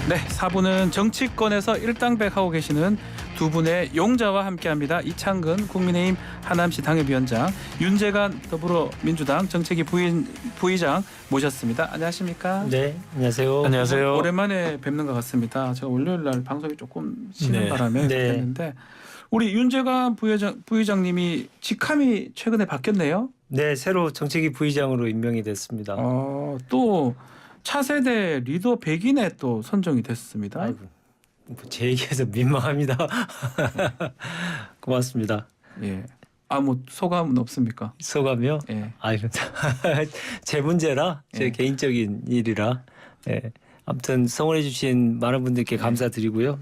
네, 4부는 정치권에서 일당백하고 계시는 두 분의 용자와 함께합니다. 이창근 국민의힘 하남시 당협위원장, 윤재관 더불어민주당 정책위 부의장 모셨습니다. 안녕하십니까? 네, 안녕하세요. 안녕하세요. 오랜만에 뵙는 것 같습니다. 제가 월요일 날 방송이 조금 쉬는 바람에 네. 했는데 우리 윤재관 부의장님이 직함이 최근에 바뀌었네요. 네, 새로 정책위 부의장으로 임명이 됐습니다. 또 차세대 리더 100인에 또 선정이 됐습니다. 아이고, 제 얘기해서 민망합니다. 고맙습니다. 예. 뭐 소감은 없습니까? 소감이요? 예. 아이고, 제 문제라, 제 예. 개인적인 일이라. 예. 아무튼 성원해 주신 많은 분들께 감사드리고요.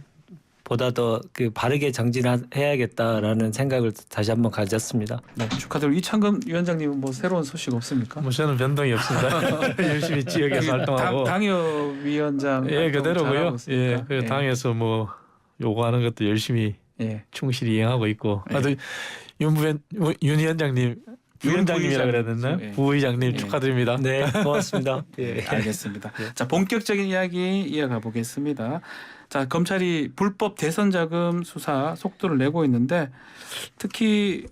보다 더 바르게 정진해야겠다라는 생각을 다시 한번 가졌습니다. 네, 축하드리고 이창근 위원장님은 뭐 새로운 소식 없습니까? 뭐 저는 변동이 없습니다. 열심히 지역에서 활동하고. 당협위원장 예, 그대로고요. 예, 예. 그 당에서 뭐 요구하는 것도 열심히 예. 충실히 이행하고 있고. 예. 윤 위원장님, 위원장님이라 그래야 되나? 예. 부의장님 예. 축하드립니다. 네, 고맙습니다. 예. 알겠습니다. 자, 본격적인 이야기 이어가 보겠습니다. 자, 검찰이 불법 대선 자금 수사 속도를 내고 있는데 특히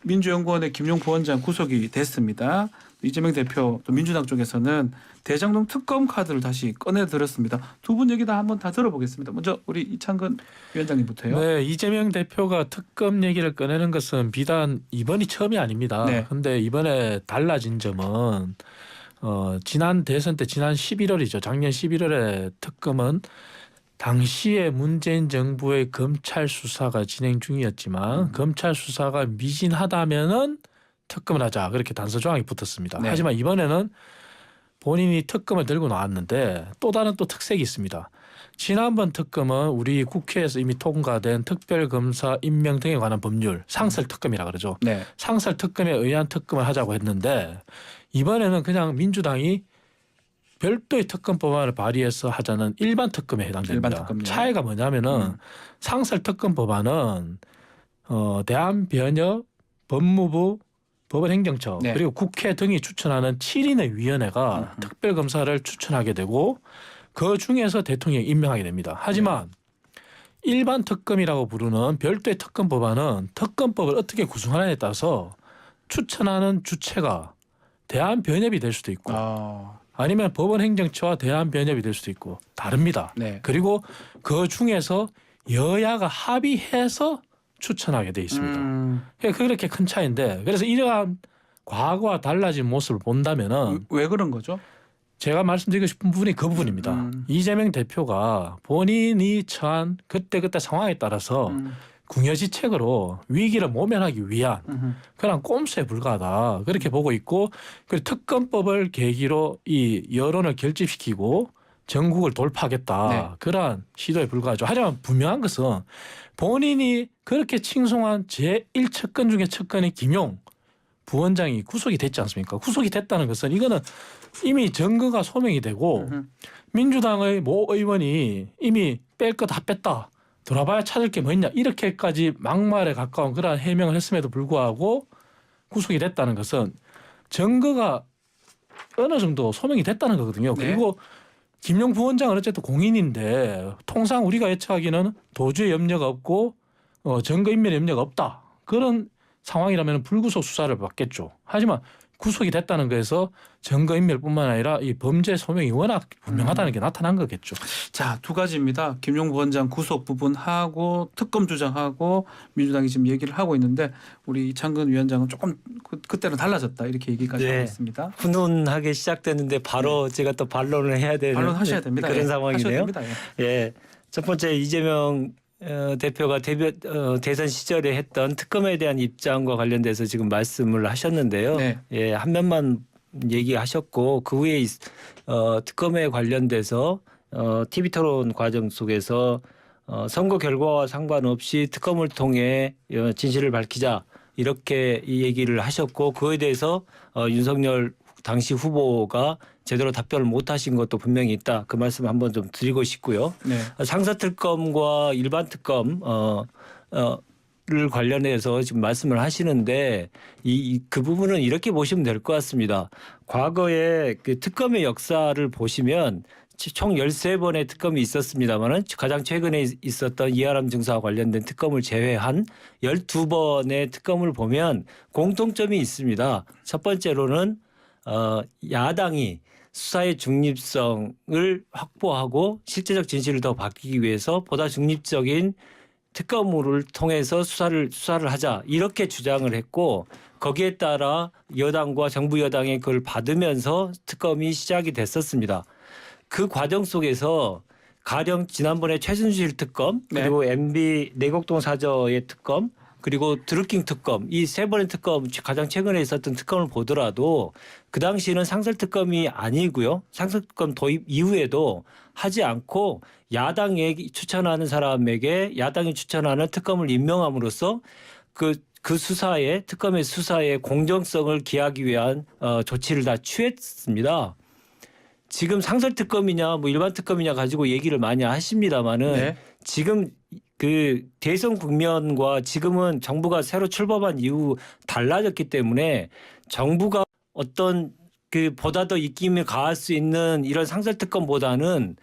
민주연구원의 김용 부원장 구속이 됐습니다. 이재명 대표 또 민주당 쪽에서는 대장동 특검 카드를 다시 꺼내 들었습니다. 두 분 얘기 다 한번 다 들어보겠습니다. 먼저 우리 이창근 위원장님부터요. 네, 이재명 대표가 특검 얘기를 꺼내는 것은 비단 이번이 처음이 아닙니다. 네. 그런데 이번에 달라진 점은 지난 대선 때 지난 11월이죠. 작년 11월에 특검은 당시에 문재인 정부의 검찰 수사가 진행 중이었지만 검찰 수사가 미진하다면은 특검을 하자 그렇게 단서 조항이 붙었습니다. 네. 하지만 이번에는 본인이 특검을 들고 나왔는데 또 다른 또 특색이 있습니다. 지난번 특검은 우리 국회에서 이미 통과된 특별검사 임명 등에 관한 법률 상설특검이라 그러죠. 네. 상설특검에 의한 특검을 하자고 했는데 이번에는 그냥 민주당이 별도의 특검 법안을 발의해서 하자는 일반 특검에 해당됩니다. 일반 특검이요? 차이가 뭐냐면은 상설 특검 법안은 대한변협, 법무부, 법원행정처 네. 그리고 국회 등이 추천하는 7인의 위원회가 특별검사를 추천하게 되고 그 중에서 대통령이 임명하게 됩니다. 하지만 일반 특검이라고 부르는 별도의 특검 법안은 특검법을 어떻게 구성하느냐에 따라서 추천하는 주체가 대한변협이 될 수도 있고 아니면 법원행정처와 대한변협이 될 수도 있고 다릅니다. 네. 그리고 그 중에서 여야가 합의해서 추천하게 돼 있습니다. 그렇게 큰 차이인데 그래서 이러한 과거와 달라진 모습을 본다면은 왜 그런 거죠? 제가 말씀드리고 싶은 부분이 그 부분입니다. 이재명 대표가 본인이 처한 그때그때 상황에 따라서 궁여지책으로 위기를 모면하기 위한 그런 꼼수에 불과하다 그렇게 보고 있고 그리고 특검법을 계기로 이 여론을 결집시키고 전국을 돌파하겠다 네. 그러한 시도에 불과하죠. 하지만 분명한 것은 본인이 그렇게 칭송한 제1척건 중에 척건의 김용 부원장이 구속이 됐지 않습니까? 구속이 됐다는 것은 이거는 이미 증거가 소명이 되고 민주당의 모 의원이 이미 뺄 거 다 뺐다. 돌아봐야 찾을 게 뭐 있냐 이렇게까지 막말에 가까운 그러한 해명을 했음에도 불구하고 구속이 됐다는 것은 증거가 어느 정도 소명이 됐다는 거거든요. 네. 그리고 김용 부원장은 어쨌든 공인인데 통상 우리가 예측하기는 도주의 염려가 없고 증거인멸의 염려가 없다. 그런 상황이라면 불구속 수사를 받겠죠. 하지만 구속이 됐다는 거에서 증거인멸뿐만 아니라 이 범죄 소명이 워낙 분명하다는 게 나타난 거겠죠. 자, 두 가지입니다. 김용 부원장 구속 부분하고 특검 주장하고 민주당이 지금 얘기를 하고 있는데 우리 이창근 위원장은 조금 그때는 달라졌다 이렇게 얘기까지 하고 있습니다. 훈훈하게 시작됐는데 바로 제가 또 반론을 해야 되는 반론하셔야 됩니다. 그런 예, 상황이네요. 하셔야 됩니다. 예. 예, 첫 번째 이재명 대표가 대선 시절에 했던 특검에 대한 입장과 관련돼서 지금 말씀을 하셨는데요. 네. 예, 한 면만 얘기하셨고 그 후에 특검에 관련돼서 TV 토론 과정 속에서 선거 결과와 상관없이 특검을 통해 진실을 밝히자 이렇게 이 얘기를 하셨고 그에 대해서 윤석열 당시 후보가 제대로 답변을 못 하신 것도 분명히 있다. 그 말씀 한번 좀 드리고 싶고요. 네. 상사특검과 일반 특검 를 관련해서 지금 말씀을 하시는데 그 부분은 이렇게 보시면 될 것 같습니다. 과거에 그 특검의 역사를 보시면 총 13번의 특검이 있었습니다만은 가장 최근에 있었던 이하람 증사와 관련된 특검을 제외한 12번의 특검을 보면 공통점이 있습니다. 첫 번째로는 야당이 수사의 중립성을 확보하고 실제적 진실을 더 밝히기 위해서 보다 중립적인 특검을 통해서 수사를 하자 이렇게 주장을 했고 거기에 따라 여당과 정부 여당이 그걸 받으면서 특검이 시작이 됐었습니다. 그 과정 속에서 가령 지난번에 최순실 특검 그리고 MB 내곡동 사저의 특검 그리고 드루킹 특검 이 세 번의 특검 가장 최근에 있었던 특검을 보더라도 그 당시에는 상설특검이 아니고요. 상설특검 도입 이후에도 하지 않고 야당이 추천하는 사람에게 야당이 추천하는 특검을 임명함으로써 그 수사에 특검의 수사의 공정성을 기하기 위한 조치를 다 취했습니다. 지금 상설특검이냐 뭐 일반 특검이냐 가지고 얘기를 많이 하십니다마는 네. 지금 그 대선 국면과 지금은 정부가 새로 출범한 이후 달라졌기 때문에 정부가 어떤 그 보다 더 입김을 가할 수 있는 이런 상설특검보다는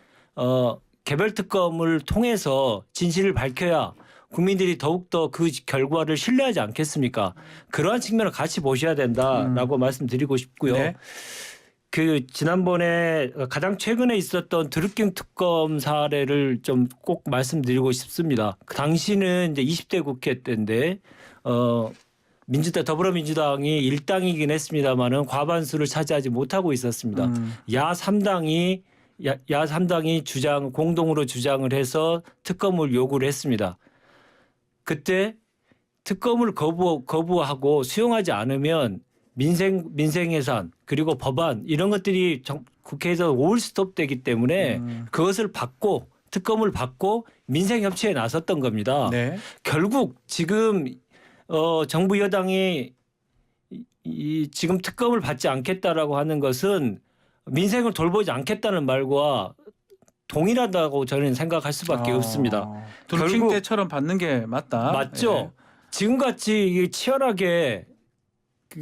개별 특검을 통해서 진실을 밝혀야 국민들이 더욱더 그 결과를 신뢰하지 않겠습니까? 그러한 측면을 같이 보셔야 된다라고 말씀드리고 싶고요. 네. 그 지난번에 가장 최근에 있었던 드루킹 특검 사례를 좀 꼭 말씀드리고 싶습니다. 그 당시는 이제 20대 국회 때인데 더불어민주당이 일당이긴 했습니다만은 과반수를 차지하지 못하고 있었습니다. 야 3당이 공동으로 주장을 해서 특검을 요구를 했습니다. 그때 특검을 거부하고 수용하지 않으면 민생 예산 그리고 법안 이런 것들이 국회에서 올스톱되기 때문에 그것을 받고 특검을 받고 민생 협치에 나섰던 겁니다. 네. 결국 지금 정부 여당이 지금 특검을 받지 않겠다라고 하는 것은 민생을 돌보지 않겠다는 말과 동일하다고 저는 생각할 수밖에 없습니다. 드루킹 결국 때처럼 받는 게 맞다. 맞죠. 예. 지금같이 치열하게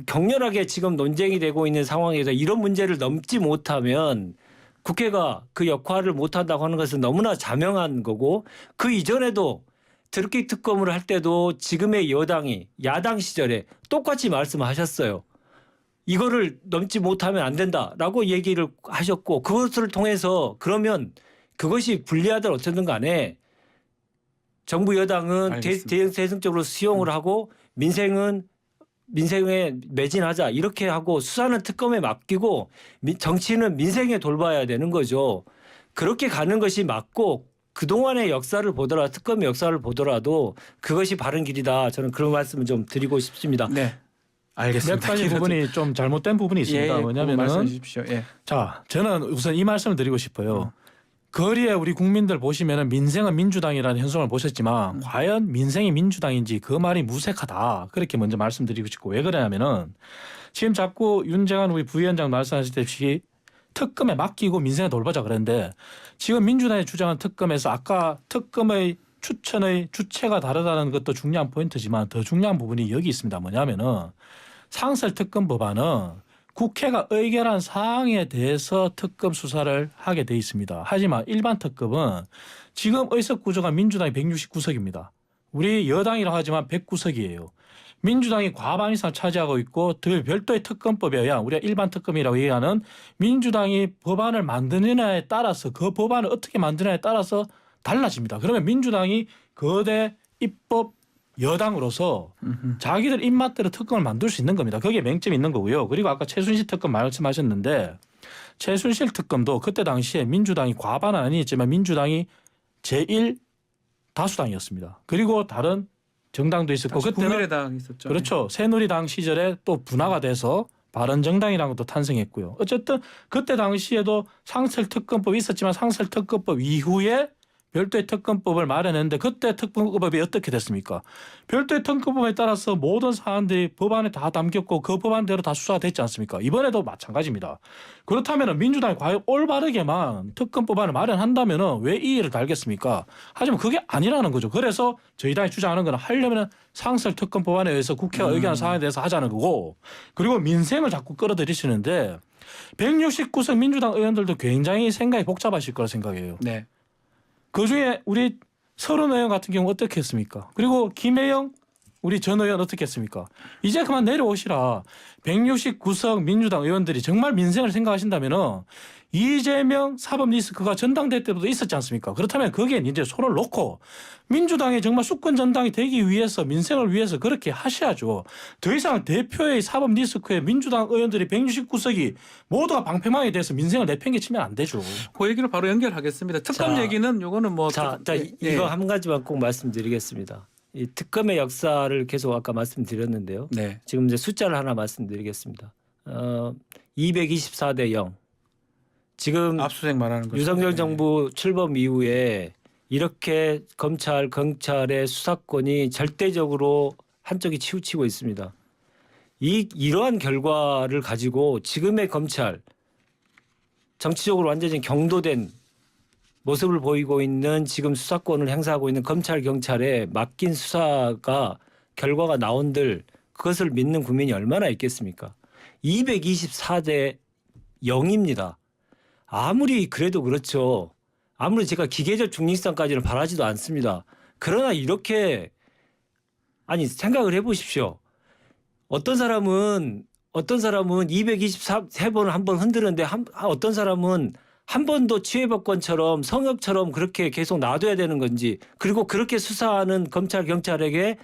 격렬하게 지금 논쟁이 되고 있는 상황에서 이런 문제를 넘지 못하면 국회가 그 역할을 못한다고 하는 것은 너무나 자명한 거고 그 이전에도 드루킹 특검을 할 때도 지금의 여당이 야당 시절에 똑같이 말씀하셨어요. 이거를 넘지 못하면 안 된다라고 얘기를 하셨고 그것을 통해서 그러면 그것이 불리하든 어쨌든 간에 정부 여당은 대승적으로 수용을 하고 민생에 매진하자 이렇게 하고 수사는 특검에 맡기고 정치는 민생에 돌봐야 되는 거죠. 그렇게 가는 것이 맞고 그동안의 역사를 보더라도 특검의 역사를 보더라도 그것이 바른 길이다. 저는 그런 말씀을 좀 드리고 싶습니다. 네. 알겠습니다. 몇 가지 부분이 좀 잘못된 부분이 있습니다. 예, 뭐냐면은 말씀해 주십시오. 예. 자, 저는 우선 이 말씀을 드리고 싶어요. 거리에 우리 국민들 보시면은 민생은 민주당이라는 현상을 보셨지만 과연 민생이 민주당인지 그 말이 무색하다. 그렇게 먼저 말씀드리고 싶고 왜 그러냐면은 지금 자꾸 윤재관 우리 부위원장 말씀하셨듯이 특검에 맡기고 민생에 돌보자 그랬는데 지금 민주당이 주장한 특검에서 아까 특검의 추천의 주체가 다르다는 것도 중요한 포인트지만 더 중요한 부분이 여기 있습니다. 뭐냐면은 상설특검 법안은 국회가 의결한 사항에 대해서 특검 수사를 하게 돼 있습니다. 하지만 일반 특검은 지금 의석 구조가 민주당이 169석입니다. 우리 여당이라고 하지만 109석이에요. 민주당이 과반 이상 차지하고 있고 별도의 특검법에 의한 우리가 일반 특검이라고 얘기하는 민주당이 법안을 만드느냐에 따라서 그 법안을 어떻게 만드느냐에 따라서 달라집니다. 그러면 민주당이 거대 입법 여당으로서 자기들 입맛대로 특검을 만들 수 있는 겁니다. 거기에 맹점이 있는 거고요. 그리고 아까 최순실 특검 말씀하셨는데 최순실 특검도 그때 당시에 민주당이 과반은 아니었지만 민주당이 제1 다수당이었습니다. 그리고 다른 정당도 있었고 그때는 국민의당 있었죠. 그렇죠. 새누리당 시절에 또 분화가 돼서 바른정당이라는 것도 탄생했고요. 어쨌든 그때 당시에도 상설특검법이 있었지만 상설특검법 이후에 별도의 특검법을 마련했는데 그때 특검법이 어떻게 됐습니까? 별도의 특검법에 따라서 모든 사안들이 법안에 다 담겼고 그 법안대로 다 수사가 됐지 않습니까? 이번에도 마찬가지입니다. 그렇다면 민주당이 과연 올바르게만 특검법안을 마련한다면 왜 이 일을 달겠습니까? 하지만 그게 아니라는 거죠. 그래서 저희 당이 주장하는 건 하려면 상설 특검법안에 의해서 국회가 의결한 사안에 대해서 하자는 거고 그리고 민생을 자꾸 끌어들이시는데 169석 민주당 의원들도 굉장히 생각이 복잡하실 거라 생각해요. 네. 그중에 우리 서른 의원 같은 경우 어떻게 했습니까? 그리고 김혜영 우리 전 의원 어떻게 했습니까? 이제 그만 내려오시라. 169석 민주당 의원들이 정말 민생을 생각하신다면은 이재명 사법 리스크가 전당대회 때부터 있었지 않습니까? 그렇다면 거기에 이제 손을 놓고 민주당이 정말 수권 전당이 되기 위해서 민생을 위해서 그렇게 하셔야죠. 더 이상 대표의 사법 리스크에 민주당 의원들이 169석이 모두가 방패망이 돼서 민생을 내팽개치면 안 되죠. 그 얘기를 바로 연결하겠습니다. 특검 자, 얘기는 요거는 뭐 자, 예. 이거 한 가지만 꼭 말씀드리겠습니다. 이 특검의 역사를 계속 아까 말씀드렸는데요. 네. 지금 이제 숫자를 하나 말씀드리겠습니다. 224대 0. 지금 압수수색 말하는 거죠. 유석열 네. 정부 출범 이후에 이렇게 검찰, 경찰의 수사권이 절대적으로 한쪽이 치우치고 있습니다. 이러한 결과를 가지고 지금의 검찰, 정치적으로 완전히 경도된 모습을 보이고 있는 지금 수사권을 행사하고 있는 검찰, 경찰에 맡긴 수사가 결과가 나온들 그것을 믿는 국민이 얼마나 있겠습니까? 224대 0입니다. 아무리 그래도 그렇죠. 아무리 제가 기계적 중립성까지는 바라지도 않습니다. 그러나 이렇게 아니 생각을 해보십시오. 어떤 사람은 223번을 한 번 흔드는데 어떤 사람은 한 번도 취해법권처럼 성역처럼 그렇게 계속 놔둬야 되는 건지 그리고 그렇게 수사하는 검찰 경찰에게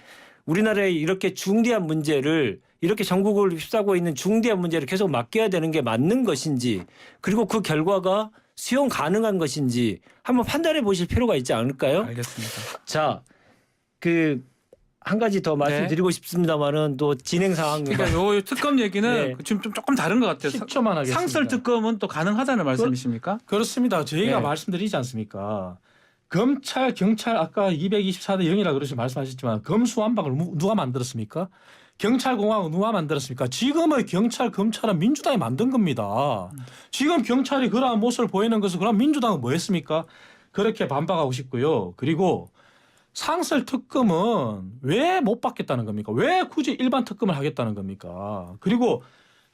우리나라의 이렇게 중대한 문제를 이렇게 전국을 휩싸고 있는 중대한 문제를 계속 맡겨야 되는 게 맞는 것인지 그리고 그 결과가 수용 가능한 것인지 한번 판단해 보실 필요가 있지 않을까요? 알겠습니다. 자, 한 가지 더 말씀드리고 싶습니다만은 또 진행 상황 그러니까 요 특검 얘기는 네. 지금 좀 조금 다른 것 같아요. 10초만 하겠습니다. 상설 특검은 또 가능하다는 말씀이십니까? 그렇습니다. 저희가 네. 말씀드리지 않습니까? 검찰, 경찰 아까 224대 0이라 그러시 말씀하셨지만 검수완박을 누가 만들었습니까? 경찰공화국 누가 만들었습니까? 지금의 경찰, 검찰은 민주당이 만든 겁니다. 지금 경찰이 그러한 모습을 보이는 것은 그럼 민주당은 뭐 했습니까? 그렇게 반박하고 싶고요. 그리고 상설 특검은 왜 못 받겠다는 겁니까? 왜 굳이 일반 특검을 하겠다는 겁니까? 그리고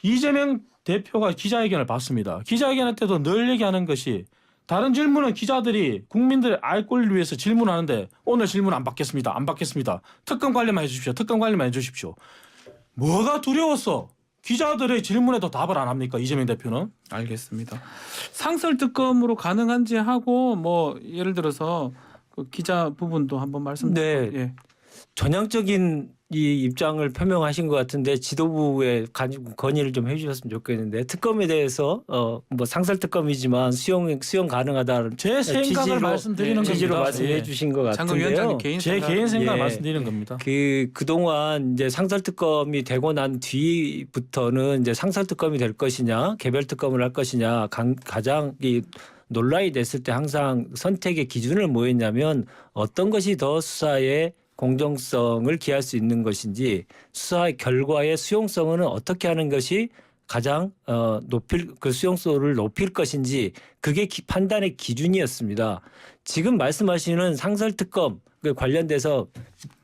이재명 대표가 기자회견을 받습니다. 기자회견할 때도 늘 얘기하는 것이 다른 질문은 기자들이 국민들의 알 권리를 위해서 질문하는데 오늘 질문 안 받겠습니다. 안 받겠습니다. 특검 관리만 해주십시오. 특검 관리만 해주십시오. 뭐가 두려웠어? 기자들의 질문에도 답을 안 합니까? 이재명 대표는? 알겠습니다. 상설 특검으로 가능한지 하고 뭐 예를 들어서 그 기자 부분도 한번 말씀. 네. 예. 전향적인 이 입장을 표명하신 것 같은데 지도부에 건의를 좀 해주셨으면 좋겠는데 특검에 대해서 뭐 상설 특검이지만 수용 가능하다. 제 생각을 말씀드리는 지지로 겁니다. 말씀해 예. 주신 것 장관 같은데요. 위원장님 개인 제 생각. 개인 생각을 예. 말씀드리는 겁니다. 그동안 이제 상설 특검이 되고 난 뒤부터는 이제 상설 특검이 될 것이냐, 개별 특검을 할 것이냐, 가장 이 논란이 됐을 때 항상 선택의 기준을 뭐였냐면 어떤 것이 더 수사의 공정성을 기할 수 있는 것인지 수사의 결과의 수용성은 어떻게 하는 것이 가장 그 수용성을 높일 것인지 그게 판단의 기준이었습니다. 지금 말씀하시는 상설특검 관련돼서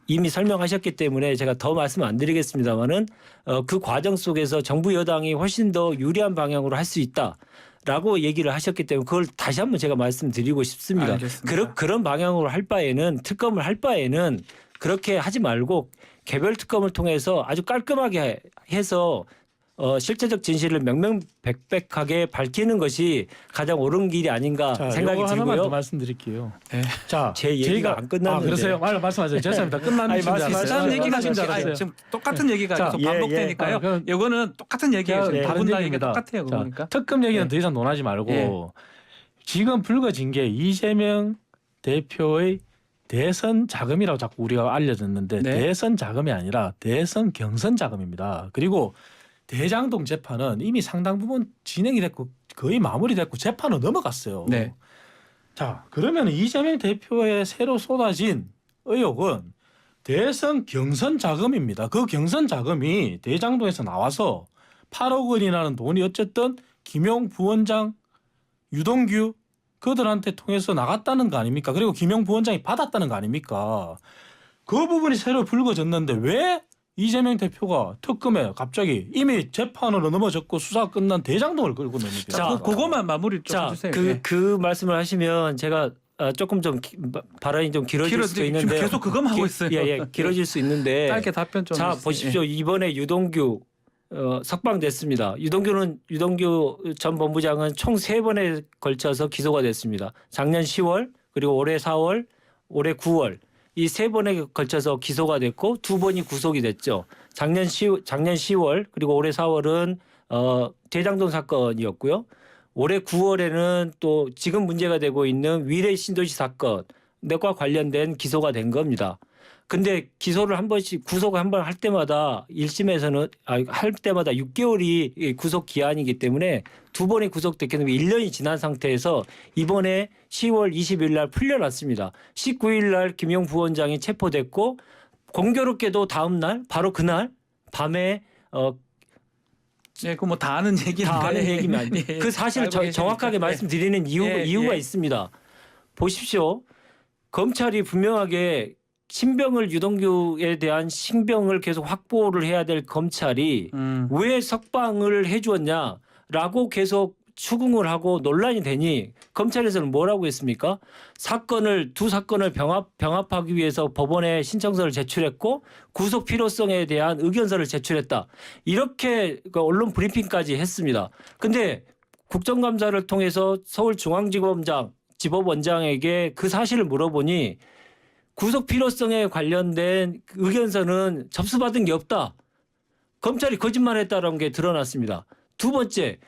이미 설명하셨기 때문에 제가 더 말씀 안 드리겠습니다만은 그 과정 속에서 정부 여당이 훨씬 더 유리한 방향으로 할 수 있다라고 얘기를 하셨기 때문에 그걸 다시 한번 제가 말씀드리고 싶습니다. 알겠습니다. 그런 방향으로 할 바에는 특검을 할 바에는 그렇게 하지 말고 개별 특검을 통해서 아주 깔끔하게 해서 실체적 진실을 명명백백하게 밝히는 것이 가장 옳은 길이 아닌가 생각이 요거 하나만 더 들고요. 말씀드릴게요. 네. 자, 제 얘기가 저희가 안 끝났는데. 그러세요? 말씀하세요. 죄송합니다. 끝났는 아니, 줄 알았어요. 비슷한 얘기가 끝나신 줄 지금 알았어요. 지금 똑같은 얘기가 자, 계속 예, 반복되니까요. 예. 그럼 이거는 똑같은 얘기예요. 지금 다른 다분 다 얘기 얘기입니다. 똑같아요. 자, 그러니까. 특검 얘기는 예. 더 이상 논하지 말고 예. 지금 불거진 게 이재명 대표의 대선 자금이라고 자꾸 우리가 알려졌는데 네. 대선 자금이 아니라 대선 경선 자금입니다. 그리고 대장동 재판은 이미 상당 부분 진행이 됐고 거의 마무리됐고 재판은 넘어갔어요. 네. 자, 그러면 이재명 대표의 새로 쏟아진 의혹은 대선 경선 자금입니다. 그 경선 자금이 대장동에서 나와서 8억 원이라는 돈이 어쨌든 김용 부원장, 유동규 그들한테 통해서 나갔다는 거 아닙니까? 그리고 김용 부원장이 받았다는 거 아닙니까? 그 부분이 새로 불거졌는데 왜 이재명 대표가 특검에 갑자기 이미 재판으로 넘어졌고 수사 끝난 대장동을 끌고 넘깁니다. 자, 그거만 마무리 좀 해주세요. 예. 그 말씀을 하시면 제가 조금 좀 발언이 좀 길어질 수도 지금 있는데 계속 그것만 하고 있어요. 예, 길어질 수 있는데 짧게 답변 좀 자 해주세요. 보십시오. 이번에 유동규 석방됐습니다. 유동규 전 본부장은 총 3번에 걸쳐서 기소가 됐습니다. 작년 10월 그리고 올해 4월, 올해 9월 이 3번에 걸쳐서 기소가 됐고 2번이 구속이 됐죠. 작년 10월 그리고 올해 4월은 대장동 사건이었고요. 올해 9월에는 또 지금 문제가 되고 있는 위례 신도시 사건과 관련된 기소가 된 겁니다. 근데 기소를 한 번씩 구속을 한 번 할 때마다 1심에서는 할 때마다 6개월이 구속 기한이기 때문에 2번이 구속됐기 때문에 1년이 지난 상태에서 이번에 10월 20일 날 풀려났습니다. 19일 날 김용 부원장이 체포됐고 공교롭게도 다음 날 바로 그날 밤에 예, 그 뭐 다 아는 얘기인데. 다 아는 얘기면 안 돼. 예, 그 사실을 알고 정확하게 계시니까. 말씀드리는 예, 이유가 예. 있습니다. 보십시오. 검찰이 분명하게 신병을 유동규에 대한 신병을 계속 확보를 해야 될 검찰이 왜 석방을 해주었냐라고 계속 추궁을 하고 논란이 되니 검찰에서는 뭐라고 했습니까? 두 사건을 병합하기 위해서 법원에 신청서를 제출했고 구속 필요성에 대한 의견서를 제출했다. 이렇게 언론 브리핑까지 했습니다. 근데 국정감사를 통해서 서울중앙지법원장에게 그 사실을 물어보니 구속 필요성에 관련된 의견서는 접수받은 게 없다. 검찰이 거짓말했다는 게 드러났습니다. 두 번째,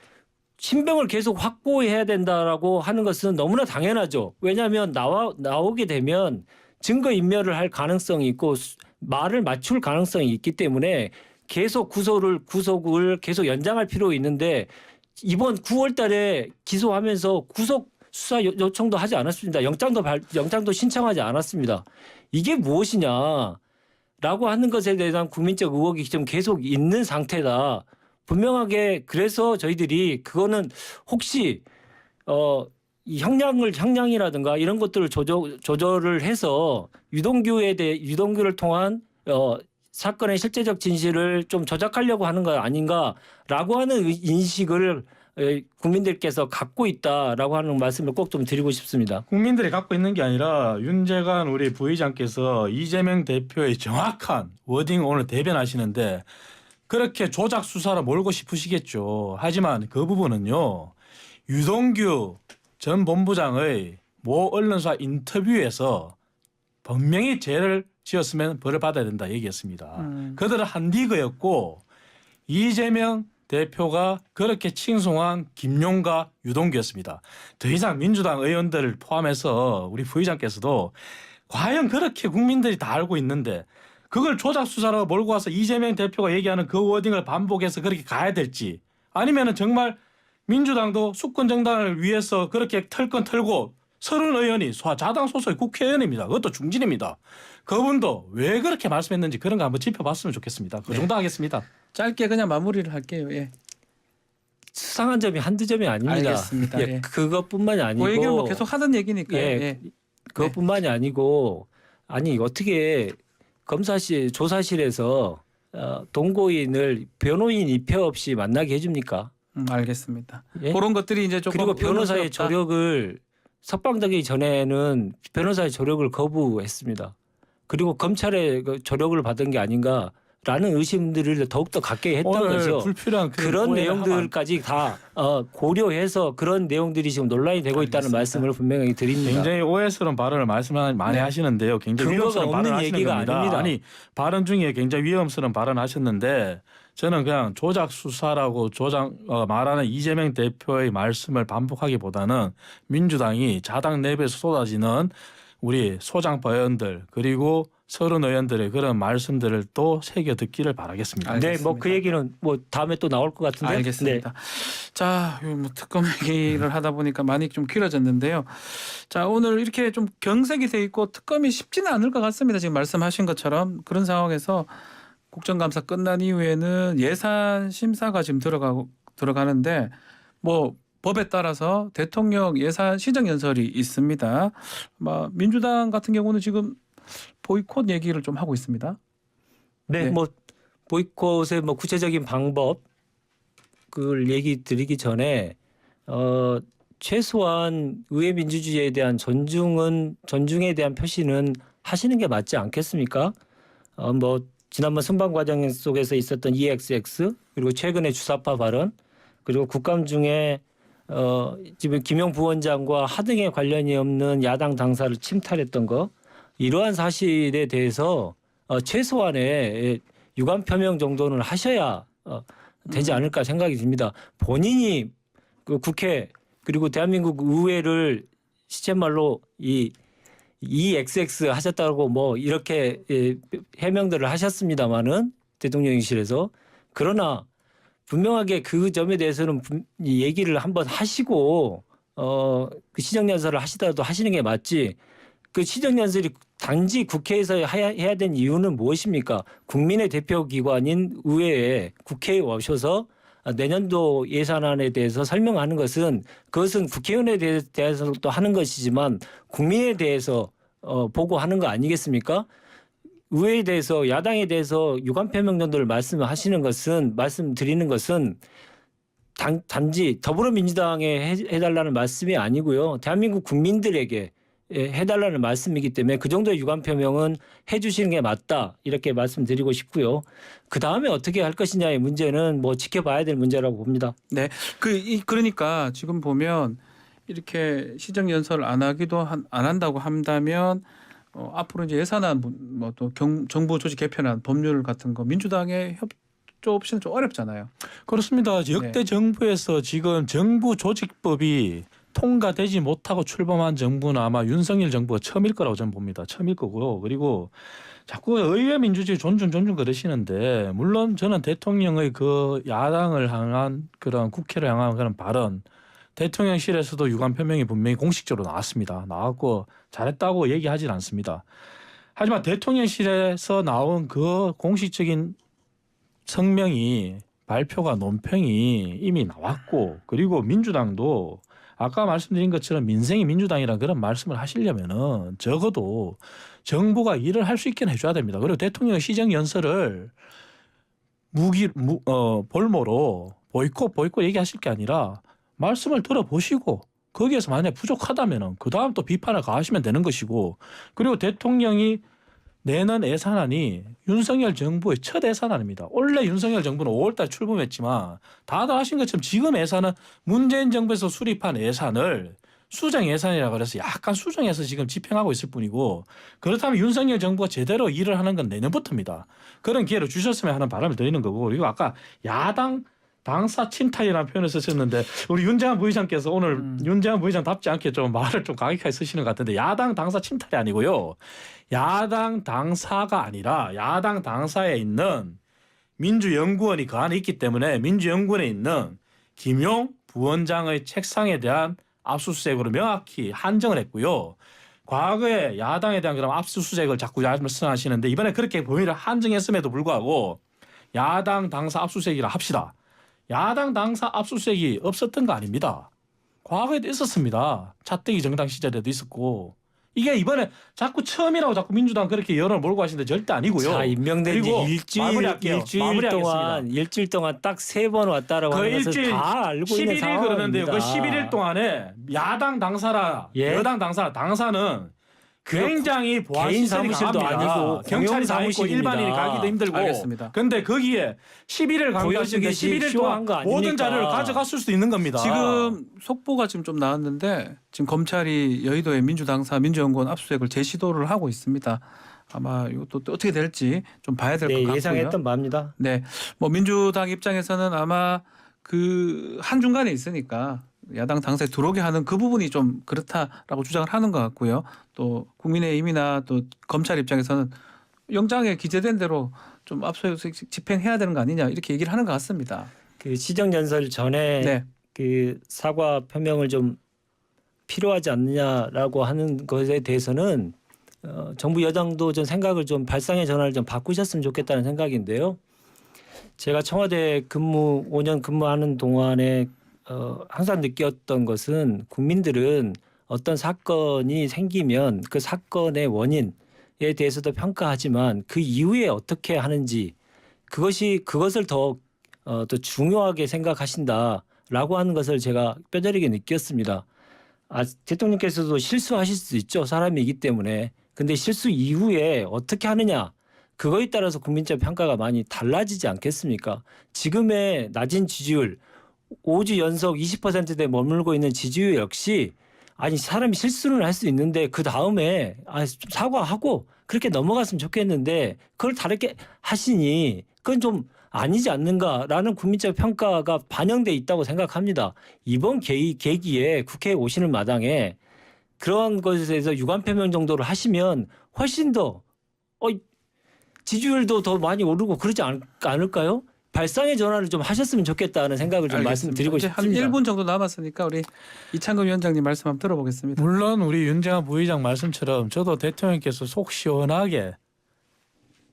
신병을 계속 확보해야 된다라고 하는 것은 너무나 당연하죠. 왜냐하면 나오게 되면 증거 인멸을 할 가능성이 있고 말을 맞출 가능성이 있기 때문에 계속 구속을 계속 연장할 필요 있는데 이번 9월 달에 기소하면서 구속 수사 요청도 하지 않았습니다. 영장도 신청하지 않았습니다. 이게 무엇이냐라고 하는 것에 대한 국민적 의혹이 지금 계속 있는 상태다. 분명하게 그래서 저희들이 그거는 혹시 이 형량이라든가 이런 것들을 조절을 해서 유동규를 통한 사건의 실제적 진실을 좀 조작하려고 하는 거 아닌가라고 하는 인식을 국민들께서 갖고 있다라고 하는 말씀을 꼭 좀 드리고 싶습니다. 국민들이 갖고 있는 게 아니라 윤재관 우리 부의장께서 이재명 대표의 정확한 워딩 오늘 대변하시는데 그렇게 조작 수사로 몰고 싶으시겠죠. 하지만 그 부분은요. 유동규 전 본부장의 모 언론사 인터뷰에서 분명히 죄를 지었으면 벌을 받아야 된다 얘기했습니다. 그들은 한 리그였고 이재명 대표가 그렇게 칭송한 김용과 유동규였습니다. 더 이상 민주당 의원들을 포함해서 우리 부의장께서도 과연 그렇게 국민들이 다 알고 있는데 그걸 조작 수사로 몰고 와서 이재명 대표가 얘기하는 그 워딩을 반복해서 그렇게 가야 될지 아니면은 정말 민주당도 수권 정당을 위해서 그렇게 털건 털고 30의원이 자당 소속의 국회의원입니다. 그것도 중진입니다. 그분도 왜 그렇게 말씀했는지 그런 거 한번 짚어봤으면 좋겠습니다. 그 정도 하겠습니다. 짧게 그냥 마무리를 할게요. 예. 수상한 점이 한두 점이 아닙니다. 알겠습니다. 예. 그것뿐만이 아니고 그 얘기를 뭐 계속 하던 얘기니까요. 예. 그것뿐만이 아니고 어떻게 조사실에서 동고인을 변호인 입회 없이 만나게 해줍니까? 알겠습니다. 예? 그런 것들이 이제 조금 그리고 변호사의 의문스럽다. 조력을 석방되기 전에는 변호사의 조력을 거부했습니다. 그리고 검찰의 조력을 받은 게 아닌가라는 의심들을 더욱더 갖게 했던 거죠. 불필요한 그런 내용들까지 다 고려해서 그런 내용들이 지금 논란이 되고 있다는 알겠습니다. 말씀을 분명히 드립니다. 굉장히 오해스러운 발언을 많이 하시는데요. 굉장히 근거가 위험스러운 없는 발언을 하시는 얘기가 겁니다. 아닙니다. 아니 발언 중에 굉장히 위험스러운 발언하셨는데 저는 그냥 조작 수사라고 말하는 이재명 대표의 말씀을 반복하기보다는 민주당이 자당 내부에서 쏟아지는 우리 소장파 의원들 그리고 30의원들의 그런 말씀들을 또 새겨 듣기를 바라겠습니다. 알겠습니다. 그 얘기는 다음에 또 나올 것 같은데. 알겠습니다. 자, 뭐 특검 얘기를 하다 보니까 많이 좀 길어졌는데요. 자, 오늘 이렇게 좀 경색이 돼 있고 특검이 쉽지는 않을 것 같습니다. 지금 말씀하신 것처럼 그런 상황에서 국정감사 끝난 이후에는 예산 심사가 지금 들어가는데 뭐 법에 따라서 대통령 예산 시정연설이 있습니다. 민주당 같은 경우는 지금 보이콧 얘기를 좀 하고 있습니다. 네, 네. 보이콧의 뭐 구체적인 방법 그걸 얘기 드리기 전에 최소한 의회 민주주의에 대한 존중에 대한 표시는 하시는 게 맞지 않겠습니까? 뭐 지난번 선방 과정 속에서 있었던 EXX 그리고 최근의 주사파 발언 그리고 국감 중에 지금 김용 부원장과 하등에 관련이 없는 야당 당사를 침탈했던 거 이러한 사실에 대해서 최소한의 유감 표명 정도는 하셔야 되지 않을까 생각이 듭니다. 본인이 그 국회 그리고 대한민국 의회를 시쳇말로 이 EXX 하셨다고 뭐 이렇게 해명들을 하셨습니다마는 대통령실에서 그러나 분명하게 그 점에 대해서는 얘기를 한번 하시고 그 시정연설을 하시더라도 하시는 게 맞지. 그 시정연설이 단지 국회에서 해야 되는 이유는 무엇입니까? 국민의 대표기관인 의회에 국회에 오셔서 내년도 예산안에 대해서 설명하는 것은 그것은 국회의원에 대해서 또 하는 것이지만 국민에 대해서 보고하는 거 아니겠습니까? 의회에 대해서 야당에 대해서 유감 표명 정도를 말씀드리는 것은 단지 더불어민주당에 해달라는 말씀이 아니고요. 대한민국 국민들에게 해달라는 말씀이기 때문에 그 정도의 유감 표명은 해주시는 게 맞다 이렇게 말씀드리고 싶고요. 그 다음에 어떻게 할 것이냐의 문제는 뭐 지켜봐야 될 문제라고 봅니다. 네, 그러니까 지금 보면 이렇게 시정 연설을 안 한다고 한다면 앞으로 이제 예산안 뭐 또 정부 조직 개편안 법률 같은 거 민주당의 협조 없이는 좀 어렵잖아요. 그렇습니다. 역대 네. 정부에서 지금 정부 조직법이 통과되지 못하고 출범한 정부는 아마 윤석열 정부가 처음일 거라고 저는 봅니다. 처음일 거고요. 그리고 자꾸 의회 민주주의 존중 그러시는데 물론 저는 대통령의 그 야당을 향한 그런 국회를 향한 그런 발언 대통령실에서도 유감 표명이 분명히 공식적으로 나왔고 잘했다고 얘기하진 않습니다. 하지만 대통령실에서 나온 그 공식적인 성명이 발표가 논평이 이미 나왔고 그리고 민주당도 아까 말씀드린 것처럼 민생이 민주당이라는 그런 말씀을 하시려면은 적어도 정부가 일을 할 수 있게 해줘야 됩니다. 그리고 대통령의 시정연설을 볼모로 보이콧 얘기하실 게 아니라 말씀을 들어보시고 거기에서 만약 부족하다면은 그 다음 또 비판을 가하시면 되는 것이고 그리고 대통령이 내는 예산안이 윤석열 정부의 첫 예산안입니다. 원래 윤석열 정부는 5월달 출범했지만 다들 아신 것처럼 지금 예산은 문재인 정부에서 수립한 예산을 수정 예산이라고 그래서 약간 수정해서 지금 집행하고 있을 뿐이고 그렇다면 윤석열 정부가 제대로 일을 하는 건 내년부터입니다. 그런 기회를 주셨으면 하는 바람을 드리는 거고 그리고 아까 야당 당사 침탈이라는 표현을 쓰셨는데 우리 윤재한 부의장께서 오늘 윤재한 부의장답지 않게 좀 말을 좀 강하게 쓰시는 것 같은데 야당 당사 침탈이 아니고요. 야당 당사가 아니라 야당 당사에 있는 민주연구원이 그 안에 있기 때문에 민주연구원에 있는 김용 부원장의 책상에 대한 압수수색으로 명확히 한정을 했고요. 과거에 야당에 대한 그런 압수수색을 자꾸 말씀하시는데 이번에 그렇게 범위를 한정했음에도 불구하고 야당 당사 압수수색이라 합시다. 야당 당사 압수수색이 없었던 거 아닙니다. 과거에도 있었습니다. 차떼기 정당 시절에도 있었고 이게 이번에 자꾸 처음이라고 자꾸 민주당 그렇게 여론을 몰고 하시는데 절대 아니고요. 자, 임명된 지 일주일 동안 딱 3번 왔다라고 하는 것을 다 알고 있는 11일 상황입니다. 그러는데요. 그 11일 동안에 야당 당사라 여당 당사는 굉장히 개인 사무실도 아니고 경찰이 다 있고 일반인이 가기도 힘들고 알겠습니다. 근데 거기에 11일 강조하시는데 11일 동안 모든 자료를 가져갔을 수도 있는 겁니다. 지금 속보가 지금 좀 나왔는데 지금 검찰이 여의도의 민주당사 민주연구원 압수수색을 재시도를 하고 있습니다. 아마 이것도 또 어떻게 될지 좀 봐야 될 것 같고요. 예상했던 바입니다. 네, 뭐 민주당 입장에서는 아마 그 한중간에 있으니까 야당 당사에 들어오게 하는 그 부분이 좀 그렇다라고 주장을 하는 것 같고요. 또 국민의힘이나 또 검찰 입장에서는 영장에 기재된 대로 좀 압수수색 집행해야 되는 거 아니냐 이렇게 얘기를 하는 것 같습니다. 그 시정연설 전에 네. 그 사과 표명을 좀 필요하지 않느냐라고 하는 것에 대해서는 정부 여당도 좀 생각을 좀 발상의 전환을 좀 바꾸셨으면 좋겠다는 생각인데요. 제가 청와대 5년 근무하는 동안에 항상 느꼈던 것은 국민들은 어떤 사건이 생기면 그 사건의 원인에 대해서도 평가하지만 그 이후에 어떻게 하는지 그것을 더 중요하게 생각하신다라고 하는 것을 제가 뼈저리게 느꼈습니다. 대통령께서도 실수하실 수 있죠. 사람이기 때문에. 근데 실수 이후에 어떻게 하느냐. 그거에 따라서 국민적 평가가 많이 달라지지 않겠습니까? 지금의 낮은 지지율 5주 연속 20%대에 머물고 있는 지지율 역시 사람이 실수를 할 수 있는데 그 다음에 사과하고 그렇게 넘어갔으면 좋겠는데 그걸 다르게 하시니 그건 좀 아니지 않는가라는 국민적 평가가 반영돼 있다고 생각합니다. 이번 계기에 국회에 오시는 마당에 그런 것에 대해서 유감 표명 정도를 하시면 훨씬 더 지지율도 더 많이 오르고 그러지 않을까요? 발상의 전환을 좀 하셨으면 좋겠다는 생각을 좀 말씀드리고 이제 싶습니다. 한 1분 정도 남았으니까 우리 이창금 위원장님 말씀 한번 들어보겠습니다. 물론 우리 윤정한 부의장 말씀처럼 저도 대통령께서 속 시원하게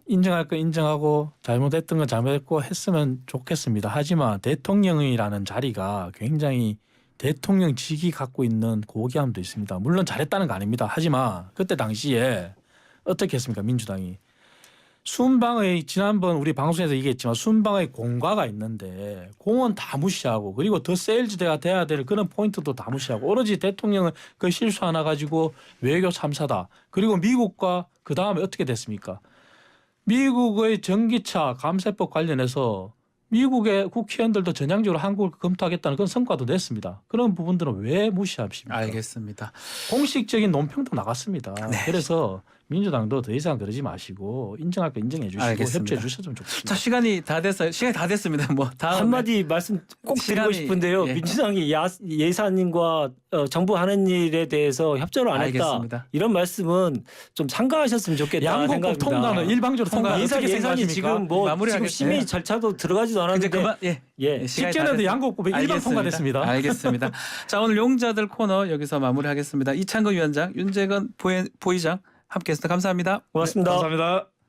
인정할 거 인정하고 잘못했던 건 잘못했고 했으면 좋겠습니다. 하지만 대통령이라는 자리가 굉장히 대통령직이 갖고 있는 고귀함도 있습니다. 물론 잘했다는 거 아닙니다. 하지만 그때 당시에 어떻게 했습니까? 민주당이. 순방의 지난번 우리 방송에서 얘기했지만 순방의 공과가 있는데 공은 다 무시하고 그리고 더 세일즈대가 돼야 될 그런 포인트도 다 무시하고 오로지 대통령은 그 실수 하나 가지고 외교 참사다. 그리고 미국과 그 다음에 어떻게 됐습니까? 미국의 전기차 감세법 관련해서 미국의 국회의원들도 전향적으로 한국을 검토하겠다는 그런 성과도 냈습니다. 그런 부분들은 왜 무시하십니까? 알겠습니다. 공식적인 논평도 나갔습니다. 그래서 민주당도 더 이상 그러지 마시고 인정할 거 인정해 주시고 알겠습니다. 협조해 주셨으면 좋겠습니다. 자, 시간이 다 됐어요. 시간이 다 됐습니다. 뭐 다음에 한마디 말씀 꼭 드리고 시간이- 싶은데요. 예. 민주당이 예산과 정부 하는 일에 대해서 협조를 안 했다. 알겠습니다. 이런 말씀은 좀 삼가하셨으면 좋겠다 양곡 생각합니다. 통과는 일방적으로 통과 예산- 어떻게 예산이 생각하십니까? 지금 지금 마무리하겠습니다. 심의 절차도 들어가지도 이제 않았는데 그만 예. 시간이 다 직전에도 됐- 양곡법에 일방 알겠습니다. 통과됐습니다. 알겠습니다. 자, 오늘 용자들 코너 여기서 마무리하겠습니다. 이창근 위원장, 윤재건 부의장 함께해서 감사합니다. 고맙습니다. 감사합니다.